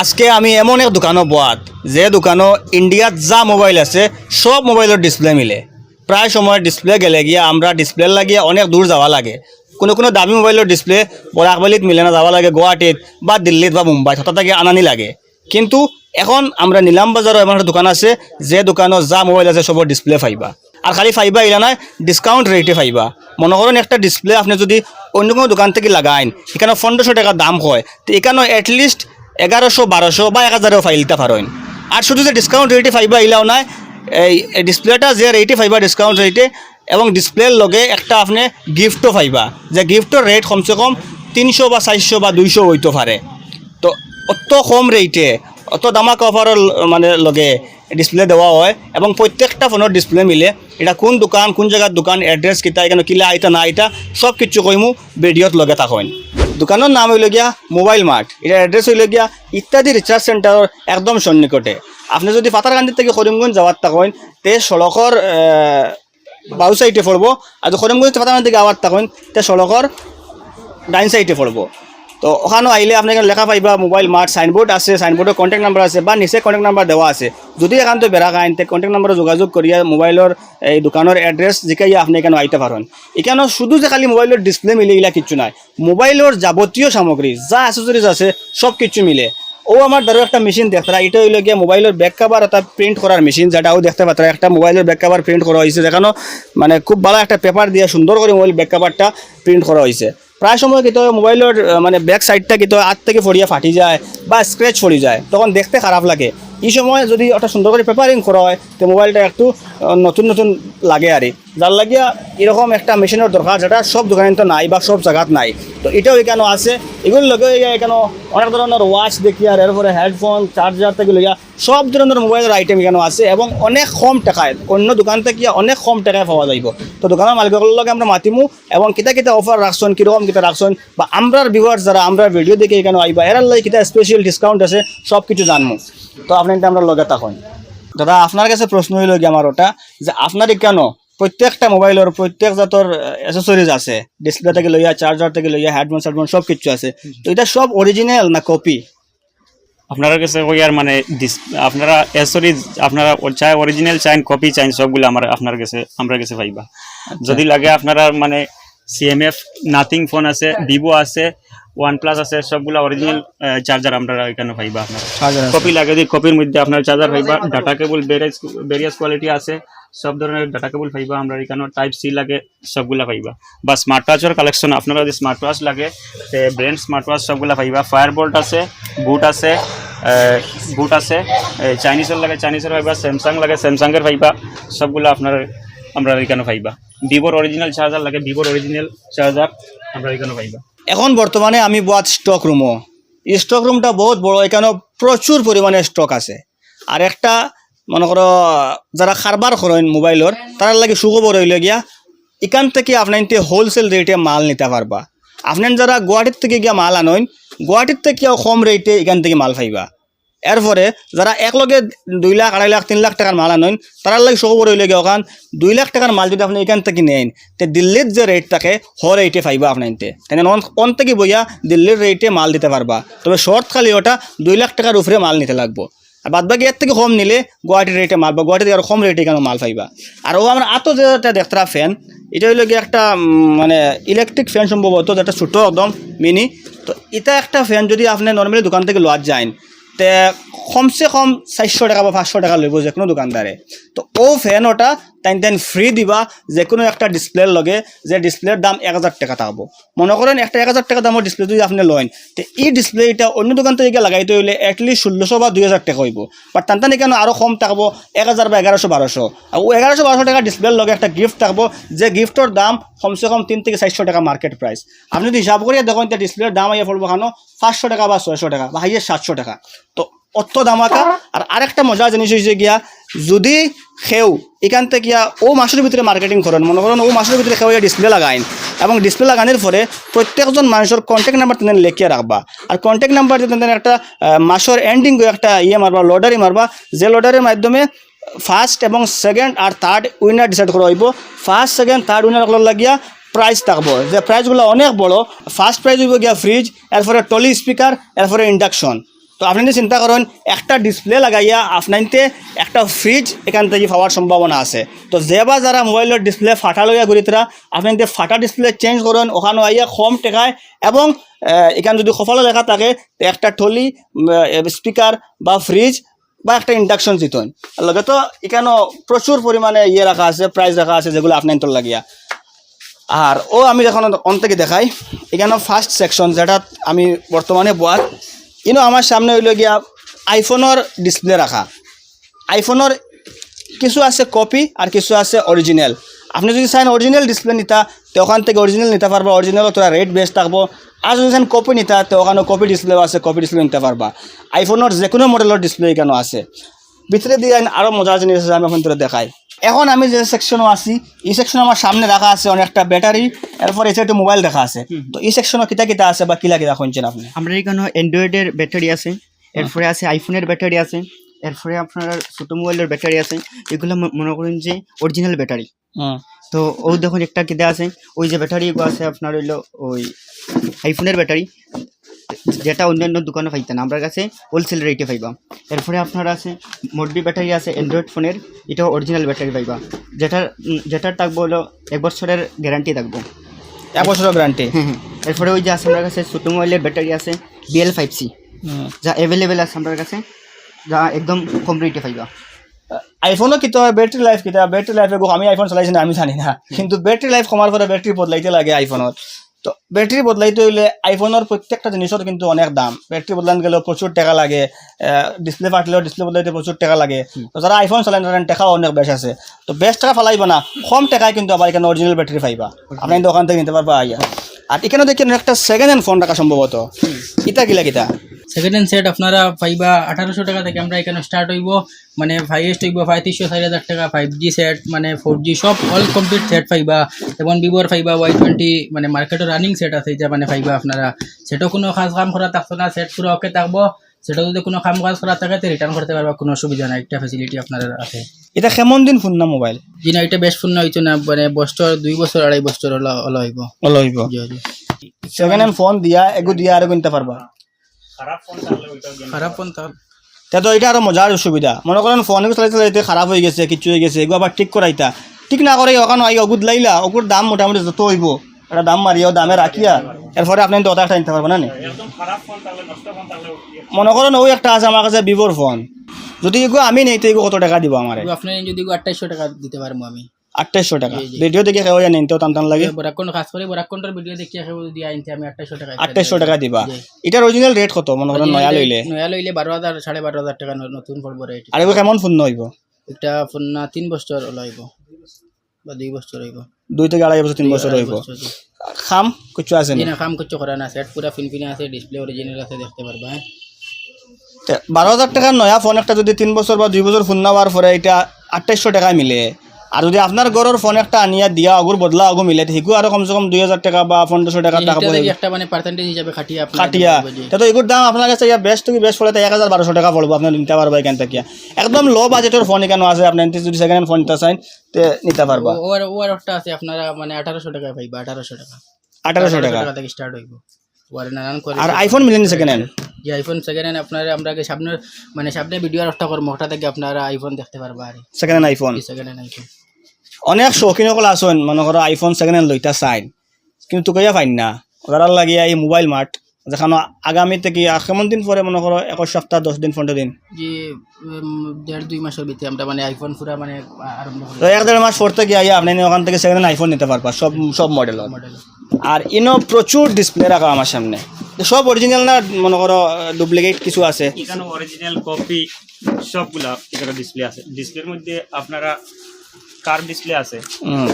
আজকে আমি এমন এক দোকানও বোয়াত যে দোকানও ইন্ডিয়াত যা মোবাইল আছে সব মোবাইলের ডিসপ্লে মিলে। প্রায় সময় ডিসপ্লে গেলে গিয়া আমরা ডিসপ্লে লাগিয়ে অনেক দূর যাওয়া লাগে। কোনো দামি মোবাইলের ডিসপ্লে বরাকবালিত মিলে না, যাওয়া লাগে গুয়াহাটিত বা দিল্লিত বা মুম্বাইত, হঠাৎ থেকে আনানি লাগে। কিন্তু এখন আমরা নিলাম বাজারও এমন একটা দোকান আছে যে দোকানও যা মোবাইল আছে সবর ডিসপ্লে পাইবা। আর খালি পাইবা ইলা নয়, ডিসকাউন্ট রেটে পাইবা। মনে করেন একটা ডিসপ্লে আপনি যদি অন্য কোনো দোকান থেকে লাগাইন, এখানে 1500 টাকা দাম হয়, তো এখানে অ্যাটলিস্ট 1100, 1200 বা 1000 ফাইলটা পারেন। আর শুধু যে ডিসকাউন্ট রেটে পাইবা ইলাও নয়, এই ডিসপ্লেটা যে রেটে পাইবা ডিসকাউন্ট রেটে, এবং ডিসপ্লের লগে একটা আপনি গিফটও পাইবা, যে গিফটের রেট কমসে কম 300 বা 400 বা 200 হইতে পারে। তো অত কম রেটে অত দামাক অফারের মানে লগে ডিসপ্লে দেওয়া হয়, এবং প্রত্যেকটা ফোনের ডিসপ্লে মিলে। এটা কোন দোকান, কোন জায়গার দোকান, অ্যাড্রেস কিতা, এখানে কিলা আইতা না আইতা সব কিছু কইমু ভিডিওত লগে থাকেন। দোকানের নাম হইল গিয়া মোবাইল মার্ট। এটার অ্যাড্রেস হইল গিয়া ইত্যাদি রিচার্জ সেন্টারের একদম সন্নিকটে। আপনি যদি পাতারকান্দি থেকে করিমগঞ্জ যাওয়ার থাকেন, তে সড়কর বাউ সাইডে পড়ব। আর যদি করিমগঞ্জ পাতারকান্দি থেকে আওয়ার থাকেন, তে সড়কর ডাইন সাইডে পড়ব। তো ওখানেও আইলে আপনি এখানে লেখা পাইবা মোবাইল মার্ট, সাইনবোর্ড আছে, সাইনবোর্ডের কন্ট্যাক্ট নাম্বার আছে, বা নিচে কন্ট্যাক্ট নাম্বার দেওয়া আছে। যদি এখান তো বেড়া খাইন, তে কন্ট্যাক্ট নাম্বারে যোগাযোগ করিয়া মোবাইলের এই দোকানের অ্যাড্রেস জিকাইয়া আপনি এখানে আইতে পারেন। এখানেও শুধু যে খালি মোবাইলের ডিসপ্লে মিলে ইলা কিচ্ছু নাই, মোবাইলের যাবতীয় সামগ্রী যা অ্যাসেসরিজ আছে সব কিছু মিলে। ও আমার ধরো একটা মেশিন দেখতারা, এটা হইল গিয়ে মোবাইলের ব্যাক কাভার একটা প্রিন্ট করার মেশিন, যেটাও দেখতে পাত্রা একটা মোবাইলের ব্যাক কাভার প্রিন্ট করা হয়েছে। যেখানে মানে খুব ভালো একটা পেপার দিয়ে সুন্দর করে মোবাইল ব্যাক কাভারটা প্রিন্ট করা হয়েছে। প্রায় সময় কিন্তু মোবাইলের মানে ব্যাক সাইডটা কিন্তু হাত থেকে ফড়িয়া ফাটি যায় বা স্ক্র্যাচ পড়ে যায়, তখন দেখতে খারাপ লাগে। এই সময় যদি একটা সুন্দর করে পেপারিং করা হয়, তো মোবাইলটা একটু নতুন নতুন লাগে। আর যার লাগিয়া এরকম একটা মেশিনের দরকার, যেটা সব দোকানে তো নাই বা সব জায়গাত নাই। তো এটাও এখানে আছে। এগুলো লগে এখানে অনেক ধরনের ওয়াচ দেখি, আর এরপরে হেডফোন, চার্জার থেকে লইয়া সব ধরনের মোবাইলের আইটেম এখানে আছে, এবং অনেক কম টাকায়, অন্য দোকান থেকে অনেক কম টাকায় পাওয়া যাইব। তো দোকানের মালিকগুলোর লগে আমরা মাতিমু, এবং কিতা অফার রাখছেন, কীরকম কিতা রাখছেন, বা আমরার ভিউয়ার্স যারা আমরা ভিডিও দেখে এখানে আইবা এরার লাগে কিতা স্পেশাল ডিসকাউন্ট আছে সব কিছু জানবো। তো আপনি আমরা লগে থাকুন। দাদা, আপনার কাছে প্রশ্ন হইল গিয়ে আমার ওটা, যে আপনার কেন প্রত্যেকটা মোবাইলের প্রত্যেক জাতর অ্যাসেসরিজ আছে, ডিসপ্লে থেকে লইয়া, চার্জার থেকে লইয়া, হেডফোন সেডফোন সব কিছু আছে, তো এটা সব অরিজিনাল না কপি? আপনারা কাছে ওই আর মানে আপনারা অ্যাসেসরিজ আপনারা চাই অরিজিনাল চাইন, কপি চাইন, সবগুলো আপনার কাছে আমরা কাছে পাইবা। যদি লাগে আপনারা মানে CMF নাথিং ফোন আছে, ভিভো আছে, OnePlus আছে, সবগুলা অরিজিনাল চার্জার আমরা এখানে পাইবা। আপনারা কপি লাগে যদি কপির মধ্যে আপনার চার্জার পাইবা। ডাটা কেবল ভেরিয়াস কোয়ালিটি আছে, সব ধরনের ডাটা কেবল পাইবা। আমরা এখানে Type-C লাগে সবগুলা পাইবা। বা স্মার্ট ওয়াচের কালেকশন আপনারা যদি স্মার্ট ওয়াচ লাগে, ব্র্যান্ড স্মার্ট ওয়াচ সবগুলা পাইবা। ফায়ারবোল্ট আছে, বুট আছে, চাইনিজের লাগে চাইনিজের পাইবা, স্যামসাং লাগে স্যামসাংয়ের পাইবা। সবগুলো আমরা এখানে পাইবা। ভিভোর অরিজিনাল চার্জার লাগে, ভিভোর অরিজিনাল চার্জার আমরা এখানে পাইবা। এখন বর্তমানে আমি বহুত স্টক রুমও, এই স্টক রুমটা বহুত বড়, এখানে প্রচুর পরিমাণে স্টক আছে। আর একটা মনে করো যারা কারবার করেন মোবাইলের, তার লাগে সুখবর হইল গিয়া এখান থেকে আপনার হোলসেল রেটে মাল নিতে পারবা। আপনার যারা গুয়াহাটির থেকে গিয়া মাল আনেন, গুয়াহাটির থেকে কম রেটে এখান থেকে মাল পাইবা। এরপরে যারা একলগে 2 লাখ, 2.5 লাখ, 3 লাখ টাকার মাল আনেন, তার লাগে সুখবর হইলে গিয়ে ওখান 2 লাখ টাকার মাল যদি আপনি এখান থেকে নেন, তো দিল্লির যে রেট থাকে রেটে পাইবা আপনার। তাই অন থেকে বইয়া দিল্লির রেটে মাল দিতে পারবা। তবে শর্ট খালি ওটা 2 লাখ টাকার উপরে মাল নিতে লাগবো। আর বাদ বাকি এর থেকে কম নিলে গুয়াহাটির রেটে মাল, বা গুয়াহাটি থেকে আরও কম রেটে কেন মাল পাইবা। আর ও আমরা আতো যেটা দেখতরা ফ্যান, এটা হইল গিয়ে একটা মানে ইলেকট্রিক ফ্যান সম্ভবত, যেটা ছোটো একদম মিনি। তো এটা একটা ফ্যান যদি আপনি নর্মালি দোকান থেকে লোয়ার যায়, তে কমসে কম 400 টাকা বা 500 টাকা লইব যে কোনো দোকানদারে। তো ও ফ্যান ওটা তাই ফ্রি দিবা যে কোনো একটা ডিসপ্লের লগে, যে ডিসপ্লের দাম 1000 টাকা থাকবো। মনে করেন একটা 1000 টাকা দামের ডিসপ্লে যদি আপনি লইন, তো এই ডিসপ্লেটা অন্য দোকান থেকে লাগাইতে হইলে অ্যাটলিস্ট 1600 বা 2000 টাকা হইব। বাট টানটানি কেন আরও কম থাকবো, 1000 বা 1100, 1200। আর ও 1100, 1200 টাকা ডিসপ্লের লগে একটা গিফট থাকবো, যে গিফটের দাম কমসে কম 3 থেকে 400 টাকা মার্কেট প্রাইস। আপনি যদি হিসাব করিয়া দেখেন, তো ডিসপ্লের দাম আইয়া পড়বো কেন 500 টাকা বা 600 টাকা বা হাইয়েস্ট 700 টাকা। তো অত দামাকা। আর আরেকটা মজার জিনিস হয়েছে গিয়া, যদি খেউ এখান থেকে ও মাসের ভিতরে মার্কেটিং করেন, মনে করেন ও মাসের ভিতরে খেউ ডিসপ্লে লাগাইন, এবং ডিসপ্লে লাগানোর পরে প্রত্যেকজন মানুষের কন্ট্যাক্ট নাম্বার তেন লেখিয়ে রাখবা। আর কন্ট্যাক্ট নাম্বার যদি একটা মাসের এন্ডিং একটা মারবা, লটারি মারবা, যে লটারির মাধ্যমে ফার্স্ট এবং সেকেন্ড আর থার্ড উইনার ডিসাইড করা হইব। ফার্স্ট, সেকেন্ড, থার্ড উইনার লাগিয়া প্রাইজ থাকবো, যে প্রাইজগুলো অনেক বড়। ফার্স্ট প্রাইজ হইব গিয়া ফ্রিজ, এরপরে টলি স্পিকার, এরপরে ইন্ডাকশন। তো আপনি যদি চিন্তা করেন একটা ডিসপ্লে লাগাইয়া আপনাইতে একটা ফ্রিজ এখান থেকে পাওয়ার সম্ভাবনা আছে। তো যে বা যারা মোবাইলের ডিসপ্লে ফাটা লইয়া ঘুরি তারা আপনাইতে ফাটা ডিসপ্লে চেঞ্জ করেন, ওখানে আইয়া কম টেকায় এবং এখানে যদি সফল লেখা থাকে তো একটা টলি স্পিকার বা ফ্রিজ বা একটা ইন্ডাকশন জিতন। লগে তো এখানে প্রচুর পরিমাণে রাখা আছে, প্রাইস রাখা আছে যেগুলো আপনার তো লাগিয়া। আর আমি যখন অন থেকে দেখাই এখানে ফার্স্ট সেকশন যেটা আমি বর্তমানে বয়ার আমার সামনে হইল গিয়া আইফোনের ডিসপ্লে রাখা। আইফোনের কিছু আছে কপি আর কিছু আছে অরিজিনাল। আপনি যদি চান অরিজিনাল ডিসপ্লে নিতা তো ওখান থেকে অরিজিনাল নিতে পারবা, অরিজিনাল তোরা রেট বেস্ট থাকবো। আর যদি চান কপি নিতা তো ওখানে কপি ডিসপ্লেও আছে, কপি ডিসপ্লে নিতে পারবা। আইফোনের যে কোনো মডেলের ডিসপ্লে এখানে আছে। ভিতরে দিয়ে আরও মজার জিনিস আছে, আমি এখন তোরা দেখাই। এখন আমি যে সেকশনও আছি এই সেকশন আমার সামনে রাখা আছে অনেকটা ব্যাটারি, এরপর এসে একটু মোবাইল রাখা আছে। তো এই সেকশনও কিতা কিতা আছে বা কিলা কিতা শুনছেন আপনি? আমরা এখানে অ্যান্ড্রয়েডের ব্যাটারি আছে, এরপরে আছে আইফোনের ব্যাটারি আছে, এরপরে আপনার ছোটো মোবাইলের ব্যাটারি আছে। এগুলো মনে করেন যে অরিজিনাল ব্যাটারি। তো দেখুন একটা কিদা আছে, ওই যে ব্যাটারি আছে আপনার হইলো ওই আইফোনের ব্যাটারি, যেটা অন্যান্য দোকানে পাইতেন আমার কাছে হোলসেল রেটে পাইবা। এরপরে আপনার আছে মোডবি ব্যাটারি আছে অ্যান্ড্রয়েড ফোনের, এটাও অরিজিনাল ব্যাটারি পাইবা, যেটার থাকবো হলো 1 বছরের গ্যারান্টি থাকবো। 1 বছরের গ্যারান্টি? হ্যাঁ। এরপরে ওই যে আছে আমার কাছে ছোটো মোবাইলের ব্যাটারি আছে BL5C, যা অ্যাভেলেবেল আছে আমার কাছে, যা একদম কম রেটে পাইবা। আইফোনও কিতা হয় ব্যাটারি লাইফ কিতা, ব্যাটারি লাইফে আমি আইফোন চালাইছি না, আমি জানি না, কিন্তু ব্যাটারি লাইফ কমার পরে ব্যাটারি বদলাইতে লাগে আইফোনের। তো ব্যাটারি বদলাইতে হইলে আইফোনের প্রত্যেকটা জিনিসের কিন্তু অনেক দাম। ব্যাটারি বদলান গেলেও প্রচুর টাকা লাগে, ডিসপ্লে ফাটলেও ডিসপ্লে বদলাইতে প্রচুর টাকা লাগে। তো যারা আইফোন চালান তারা টাকাও অনেক বেশ আছে। তো বেশ টাকা ফালাইব না, কম টাকায় কিন্তু আবার এখানে অরিজিনাল ব্যাটারি পাইবা, আপনি কিন্তু ওখান থেকে নিতে পারবা আইয়া। আর এখানে দেখেন একটা সেকেন্ড হ্যান্ড ফোন রাখা সম্ভবত, ইটা কিলা কিতা সেকেন্ড হ্যান্ড সেট আপনারা পাইবা 1800 টাকা থেকে আমরা এখানে স্টার্ট হইব, মানে হাইয়েস্ট হইব 3500-4000 টাকা। 5G সেট মানে 4G সব অল কমপ্লিট সেট পাইবা, এবং ভিভোর পাইবা Y20 মানে মার্কেটে রানিং সেট আছে এটা মানে পাইবা আপনারা। সেটাও কোনো কাজ কাম করা থাকতো না, সেট পুরো ওকে থাকবো। সেটা যদি কোনো কাম কাজ করা থাকে তো রিটার্ন করতে পারবা, কোনো অসুবিধা নাই, একটা ফ্যাসিলিটি আপনারা আছে। এটা কেমন দিন ফোন না মোবাইল? জি না, এটা বেশ ফোন না হইতো না, মানে বছর 2 বছর 2.5 বছর হলো হইব। জি জি। সেকেন্ড হ্যান্ড ফোন দিয়া এগু দিয়া আর কিনতে পারবা। খারাপ ফোন তার তো এটা আরো মজার সুবিধা। মনে করেন ফোন চালাইতে খারাপ হয়ে গেছে, কিছু হয়ে গেছে, এগুলো আবার ঠিক করাইতা, ঠিক না করে ওখানে আই অগুদ লাইলা, ওগুর দাম মোটামুটি যত হইব একটা দাম মারিয়াও দামে রাখিয়া এরপরে আপনি তো একটা নিতে পারবেন না। মনে করেন ওই একটা আছে আমার কাছে ভিভোর ফোন, যদি এগুলো আমি নেই তো এগুলো কত টাকা দিব আমার? আপনি যদি 2800 টাকা দিতে পারবো আমি। 2800 টাকা? ভিডিও দেখে কেউ জানেন তো টান লাগে বরাকন কাজ করে, বরাকনের ভিডিও দেখিয়ে কেউ দিয়ে আনতে আমি 2800 টাকা। 2800 টাকা দিবা। এটার অরিজিনাল রেট কত মনে করেন নয়া লইলে? 12,000 12,500 টাকা নতুন পড়বো রেট। আর এগুলো কেমন ফোন হইব? একটা ফোন না 3 বছর হইব বা 2 বছর হইব, 2 থেকে 2.5 বছর 3 বছর হইব। খাম কিছু আছে না? খাম কিছু করা না, সেট পুরো ফিনফিনে আছে, ডিসপ্লে অরিজিনাল আছে, দেখতে পারবা। 12,000 টাকার নয়া ফোন একটা যদি 3 বছর বা 2 বছর ফোন নেওয়ার পরে এটা 2800 টাকায় মিলে। আর যদি আপনার ঘরের ফোন একটা আনিয়া দিয়া অগুর বদলা অগু মিলে হিগু আরো কমসে কম 2,000 টাকা বা 1500 টাকা টাকা পড়ে একটা মানে পার্সেন্টেজ হিসাবে খাটিয়া তো এগুর দাম আপনার কাছে বেস্ট থেকে বেস্ট পড়ে 1,1200 টাকা পড়বো, আপনি নিতে পারবা এখান থেকে। একদম লো বাজেটের ফোন এখানে আছে, আপনি যদি সেকেন্ড হ্যান্ড ফোন নিতে চান তে নিতে পারবা। ওর একটা আছে আপনারা মানে 1800 টাকা পাইবা। 1800 টাকা থেকে স্টার্ট হইব। ওয়ার নানান করে। আর আইফোন মিলেনি সেকেন্ড হ্যান্ড? যে আইফোন সেকেন্ড হ্যান্ড আপনারা আমরা সামনে মানে সামনে ভিডিও একটা করব, ওটা থেকে আপনারা আইফোন দেখতে পারবা। আর সেকেন্ড হ্যান্ড আইফোন অনেক শৌখিন সকল আসুন মনে করো আইফোন সেকেন্ড হ্যান্ড লইতা চাইন, কিন্তু কইয়া পাইন না। ওরা লাগিয়া এই মোবাইল মার্ট যেখানে আগামী থেকে কেমন দিন পরে মনে করো 1 সপ্তাহ 10 দিন 15 দিন যে 1.5-2 মাসের ভিতরে আমরা মানে আইফোন পুরা মানে আরম্ভ করি। তো 1-1.5 মাস পর থেকে আইয়া আপনি ওখান থেকে সেকেন্ড হ্যান্ড আইফোন নিতে পারবা, সব মডেল। আর প্রচুর ডিসপ্লে রাখা আমার সামনে, সব অরিজিনাল না মনে করো ডুপ্লিকেট কিছু আছে। এখানে অরিজিনাল কপি সবগুলা এখানে ডিসপ্লে আছে। ডিসপ্লের মধ্যে আপনারা কার্ভ ডিসপ্লে আছে,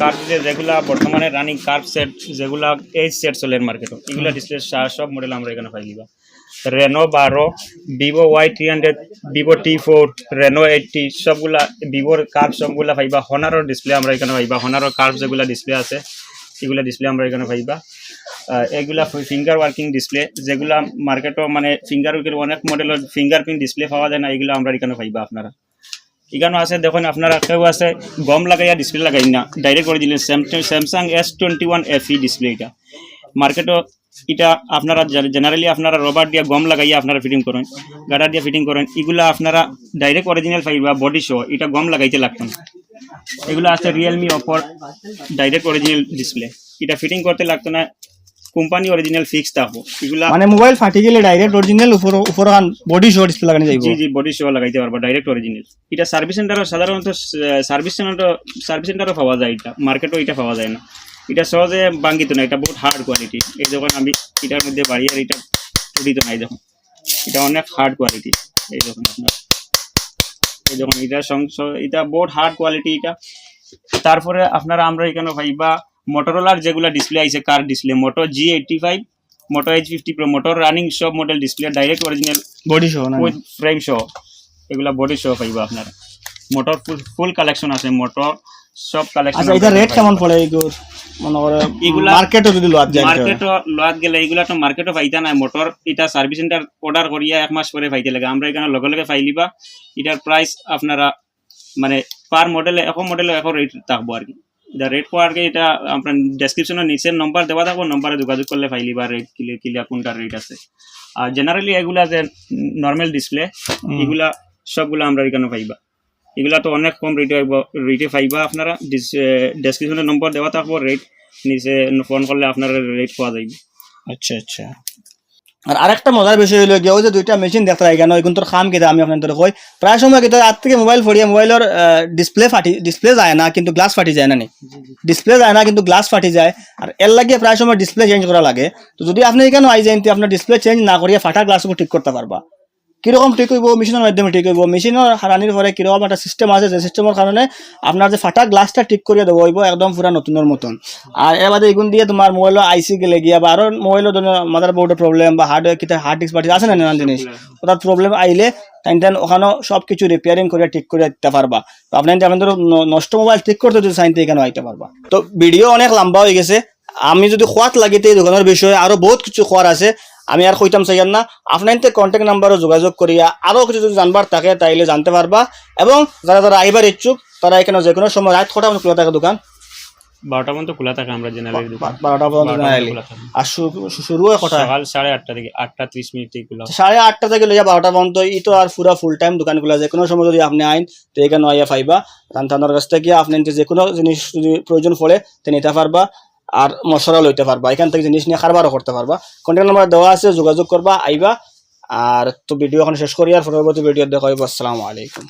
কার্ভ ডিসপ্লে যেগুলা বর্তমানে রানিং কার্ভ সেট যেগুলা এইচ সেট চলে মার্কেটে, এগুলা ডিসপ্লে সব মডেল আমরা এখানে পাই দিবা। Reno 12, Vivo Y300, Vivo T4, Reno 80 সবগুলা ভিভোর কার্ভ সবগুলা পাইবা। হনারোর ডিসপ্লে আমরা এখানে পাইবা, হনারোর কার্ভ যেগুলা ডিসপ্লে আছে এগুলা ডিসপ্লে আমরা এখানে পাইবা। এগুলা ফিঙ্গার ওয়ার্কিং ডিসপ্লে যেগুলা মার্কেটও মানে ফিঙ্গার ওয়ার্কের অনেক মডেলের ফিঙ্গারপ্রিন্ট ডিসপ্লে পাওয়া যায় না, এগুলো আমরা এখানে পাইবা। আপনারা এখানে আছে দেখুন, আপনারা কেউ আছে গম লাগাইয়া ডিসপ্লে লাগাই না, ডাইরেক্ট করে দিলেন স্যামসাং S21 FE ডিসপ্লে। এটা মার্কেটও এটা আপনারা জেনারেলি আপনারা রবার দিয়ে গম লাগাইয়া আপনারা ফিটিং করেন, গাডার দিয়ে ফিটিং করেন, এগুলা আপনারা ডাইরেক্ট অরিজিনাল পাইবা বডি সহ, এটা গম লাগাইতে লাগতো না। এগুলো আছে রিয়েলমি অপর ডাইরেক্ট অরিজিনাল ডিসপ্লে, এটা ফিটিং করতে লাগতো না, কোম্পানি অরিজিনাল ফিক্স থাকবো এগুলা। মানে মোবাইল ফাটি গেলে ডাইরেক্ট অরিজিনাল উপর বডি শো ডিসপ্লে লাগানো যাইব। জি জি বডি সহ লাগাইতে পারবা ডাইরেক্ট অরিজিনাল। এটা সার্ভিস সেন্টারও সাধারণত সার্ভিস সেন্টারও পাওয়া যায়, এটা মার্কেটও এটা পাওয়া যায় না, এটা সহজে ভাঙ্গিত না, এটা বহুত হার্ড কোয়ালিটি। এই যখন আমি এটার মধ্যে বাড়ি আর এটা টুটিত নাই, দেখুন এটা অনেক হার্ড কোয়ালিটি। এই যখন আপনার এই যখন এটা বহুত হার্ড কোয়ালিটি এটা। তারপরে আপনারা আমরা এখানে পাইবা মোটরোলার যেগুলা ডিসপ্লে আইছে, কার ডিসপ্লে, মোটো G85, মোটো H50 Pro, মোটর রানিং সব model display direct original body show না উইথ ফ্রেম সহ, এগুলা বডি সহ পাইবা আপনারা। মোটর ফুল কালেকশন আছে, মোটর সব কালেকশন। আচ্ছা এটা রেট কেমন পড়ে এগুলো মনে করে এগুলা মার্কেটে যদি লওয়া যায়? মার্কেটও লওয়াত গেলে এগুলা তো মার্কেটও পাইতা না, মোটর এটা সার্ভিস সেন্টার অর্ডার করিয়া 1 মাস পরে পাইতে লাগে, আমরা এখানে লগে লগে পাইলিবা। এটার প্রাইস আপনারা মানে পার মডেলে এখন রেট থাকবো আর কি। এটা রেট পাওয়ার কি এটা আপনার ডেসক্রিপশনে নিচের নম্বর দেওয়া থাকবো, নম্বরে যোগাযোগ করলে পাইলিবা রেট কিলা কোনটা রেট আছে। আর জেনারেলি এগুলা যে নর্মাল ডিসপ্লে এগুলা সবগুলা আমরা এখানে পাইবা, এগুলা তো অনেক কম রেটে পাইবা আপনারা। ডেসক্রিপশনে নম্বর দেওয়া থাকবো, রেট নিচে ফোন করলে আপনারা রেট পাওয়া যাবে। আচ্ছা আচ্ছা। আর আরেকটা মজার বিষয় হলো গিয়ে ওই যে দুইটা মেশিন দেখতে হয় কেন এখন তোর খাম কেটে আমি আপনাদের কই প্রায় সময় কিন্তু আজ থেকে মোবাইল ফড়িয়ে মোবাইলের ডিসপ্লে যায় না কিন্তু গ্লাস ফাটি যায় না নি, ডিসপ্লে যায় না কিন্তু গ্লাস ফাটি যায়। আর এর লাগে প্রায় সময় ডিসপ্লে চেঞ্জ করা লাগে। তো যদি আপনি এখানে আই যান আপনার ডিসপ্লে চেঞ্জ না করিয়ে ফাটা গ্লাসও ঠিক করতে পারবা। কিরকম ঠিক হইব? মেশিনের মাধ্যমে ঠিক হইব। মেশিনের হারানির পরে কিরকম একটা সিস্টেম আছে, যে সিস্টেমের কারণে আপনার যে ফাটা গ্লাসটা ঠিক করিয়ে দেবো হইব একদম পুরা নতুনের মতন। আর এর বাদে এগুন দিয়ে তোমার মোবাইলের আইসি গেলে গিয়া বা আরো মোবাইলের মাদার বোর্ডের প্রবলেম বা হার্ড ডিস্ক পার্টি আছে না নানান জিনিস, ওটার প্রবলেম আইলে তাই ওখানেও সব কিছু রিপেয়ারিং করে ঠিক করে দিতে পারবা। তো আপনাদের নষ্ট মোবাইল ঠিক করতে যদি চাইতে এখানে আইতে পারবা। তো ভিডিও অনেক লম্বা হয়ে গেছে, আমি যদি খোয়াত লাগিতে এই দোকানের বিষয়ে আরো বহুত কিছু খোয়ার আছে, আমি আর কইতাম চাইয়ার না। আপনাদের কন্ট্যাক্ট নাম্বারও যোগাযোগ করিয়া আরও কিছু যদি জানবার থাকে তাইলে জানতে পারবা। এবং যারা যারা আইবার ইচ্ছুক তারা এখানে যে কোনো সময় রাত কটা খোলা থাকে দোকান? 12টা পর্যন্ত খোলা থাকে আমরা জেনারেলি, 12টা পর্যন্ত আইলি। আর শুরু হয় কটা? সকাল 8:30 থেকে 8:30 থেকে খোলা। 8:30 থেকে লইয়া 12টা পর্যন্ত ই তো আর পুরা ফুল টাইম দোকান খোলা। যে কোনো সময় যদি আপনি আইন তো এখানে আইয়া পাইবা। রান্তানোর কাছ থেকে আপনি যে কোনো জিনিস যদি প্রয়োজন পড়ে তো নিতে পারবা, আর মশলা লইতে পারবা, এখান থেকে জিনিস নিয়ে খারবারও করতে পারবা। কন্ট্যাক্ট নাম্বার দেওয়া আছে, যোগাযোগ করবা, আইবা। আর তো ভিডিও এখন শেষ করি, আর পরবর্তী ভিডিও দেখা হইব। আসসালামু আলাইকুম।